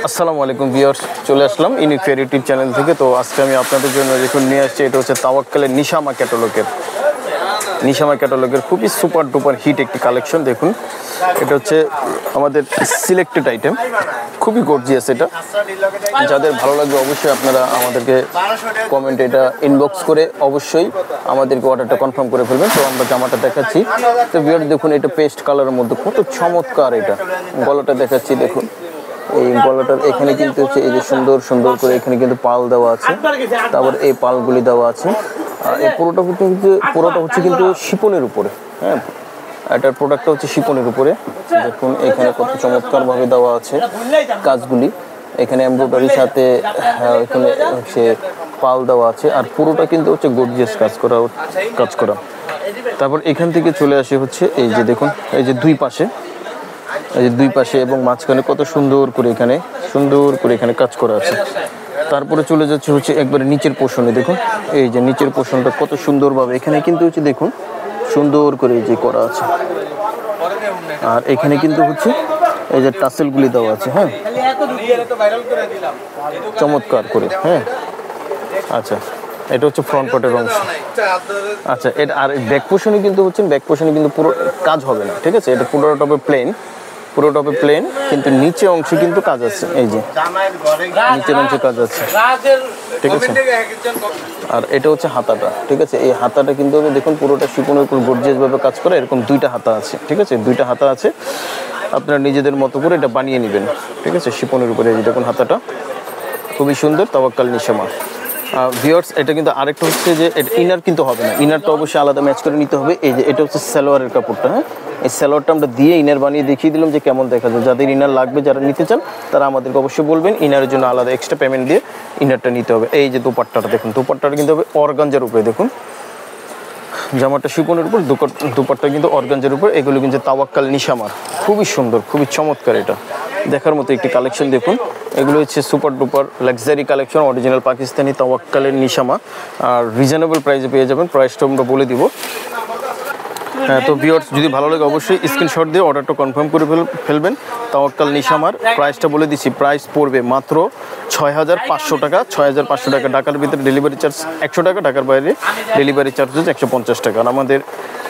আসসালামু আলাইকুম ভিউয়ার্স, চলে আসলাম ইউনিক ফেয়ার ইউটিউব চ্যানেল থেকে। তো আজকে আমি আপনাদের জন্য দেখুন নিয়ে আসছি, এটা হচ্ছে তাওয়াক্কালের নিশামা ক্যাটালগের খুবই সুপার ডুপার হিট একটি কালেকশন। দেখুন এটা হচ্ছে আমাদের সিলেক্টেড আইটেম, খুবই গর্জিয়াস। এটা যাদের ভালো লাগবে অবশ্যই আপনারা আমাদেরকে কমেন্টে এটা ইনবক্স করে অবশ্যই আমাদেরকে অর্ডারটা কনফার্ম করে ফেলবেন। তো আমরা জামাটা দেখাচ্ছি। তো ভিউয়ার্স দেখুন, এটা পেস্ট কালারের মধ্যে কত চমৎকার। এটা গলাটা দেখাচ্ছি, দেখুন এই গলাটার এখানে কিন্তু হচ্ছে এই যে সুন্দর সুন্দর করে এখানে কিন্তু পাল দেওয়া আছে, তারপর এই পালগুলি দেওয়া আছে। এই পুরোটা হচ্ছে কিন্তু শিপনের উপরে। হ্যাঁ, এটার প্রোডাক্টটা হচ্ছে শিপনের উপরে। দেখুন এখানে কত চমৎকারভাবে দেওয়া আছে কাজগুলি। এখানে এমব্রয়ডারির সাথে এখানে হচ্ছে পাল দেওয়া আছে, আর পুরোটা কিন্তু হচ্ছে গর্জিয়াস কাজ করা। তারপর এখান থেকে চলে আসে হচ্ছে এই যে দেখুন, এই যে দুই পাশে এবং মাঝখানে কত সুন্দর করে এখানে কাজ করা আছে। তারপরে চলে যাচ্ছে হচ্ছে একবারে নিচের পোর্শনে। দেখুন এই যে নিচের পোর্শনটা কত সুন্দরভাবে এখানে কিন্তু হচ্ছে দেখুন সুন্দর করে এই যে করা আছে। আর এখানে কিন্তু হচ্ছে এই যে টাসেলগুলি দেওয়া আছে। হ্যাঁ, চমৎকার করে। হ্যাঁ, আচ্ছা, এটা হচ্ছে ফ্রন্ট পার্টের অংশ। আচ্ছা, এটা আর ব্যাক পোর্শনে কিন্তু পুরো কাজ হবে না, ঠিক আছে? এটা পুরোটা প্লেন, কিন্তু নিচে অংশে কিন্তু কাজ আছে। এই যে নিচের অংশে কাজ আছে, ঠিক আছে? আর এটা হচ্ছে হাতাটা, ঠিক আছে? এই হাতাটা কিন্তু দেখুন পুরোটা শিপনের উপর গর্জিয়াসভাবে কাজ করে। এরকম দুইটা হাতা আছে, ঠিক আছে? দুইটা হাতা আছে, আপনারা নিজেদের মতো করে এটা বানিয়ে নেবেন, ঠিক আছে? শিপনের উপরে এই দেখুন হাতাটা খুবই সুন্দর, তাওয়াক্কাল নিশামা। ভিউয়ার্স, এটা কিন্তু আরেকটা হচ্ছে যে এটা ইনার কিন্তু হবে না, ইনারটা অবশ্যই আলাদা ম্যাচ করে নিতে হবে। এই যে এটা হচ্ছে সালোয়ারের কাপড়টা। হ্যাঁ, এই সালোয়ারটা আমরা দিয়ে ইনার বানিয়ে দেখিয়ে দিলাম যে কেমন দেখা যায়। যাদের ইনার লাগবে, যারা নিতে চান তারা আমাদেরকে অবশ্যই বলবেন। ইনারের জন্য আলাদা এক্সট্রা পেমেন্ট দিয়ে ইনারটা নিতে হবে। এই যে দুপাট্টাটা দেখুন, দুপাট্টাটা কিন্তু হবে অর্গানজার উপরে। দেখুন জামাটা শিপনের উপর, দুপাট্টা কিন্তু অর্গানজার উপর। এগুলো কিন্তু তাওয়াক্কাল নিশামার, খুবই সুন্দর, খুবই চমৎকার। এটা দেখার মতো একটি কালেকশন। দেখুন এগুলো হচ্ছে super duper luxury collection, original Pakistani তাওয়াক্কালের নিশামা। আর রিজনেবল প্রাইসে পেয়ে যাবেন, প্রাইসটা আমরা বলে দিব। হ্যাঁ, তো ভিউয়ার্স যদি ভালো লাগে অবশ্যই স্ক্রিনশট দিয়ে অর্ডারটা কনফার্ম করে ফেলবেন। তাওয়াক্কাল নিশামার প্রাইসটা বলে দিচ্ছি, প্রাইস পড়বে মাত্র 6500 টাকা। 6500 টাকা। ঢাকার ভিতরে ডেলিভারি চার্জ 100 টাকা, ঢাকার বাইরে ডেলিভারি চার্জ হচ্ছে 150 টাকা। আর আমাদের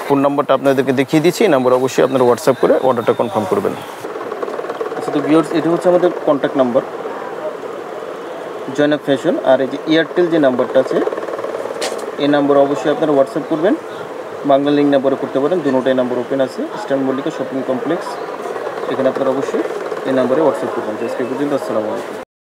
ফোন নাম্বারটা আপনাদেরকে দেখিয়ে দিচ্ছি, এই নাম্বার অবশ্যই আপনারা হোয়াটসঅ্যাপ করে অর্ডারটা কনফার্ম করবেন। আচ্ছা, তো ভিউয়ার্স এটা হচ্ছে আমাদের কন্ট্যাক্ট নাম্বার, জয়নাব ফ্যাশন। আর এই যে এয়ারটেল যে নাম্বারটা আছে, এই নাম্বার অবশ্যই আপনারা হোয়াটসঅ্যাপ করবেন। বাংলা লিঙ্ক নাম্বারে করতে পারেন, দুটোটাই নাম্বার ওপেন আছে। ইস্টার্ন মল্লিকা শপিং কমপ্লেক্স, এখানে আপনারা অবশ্যই এই নাম্বারে হোয়াটসঅ্যাপ করবেন। আজকে পর্যন্ত আসসালামু আলাইকুম।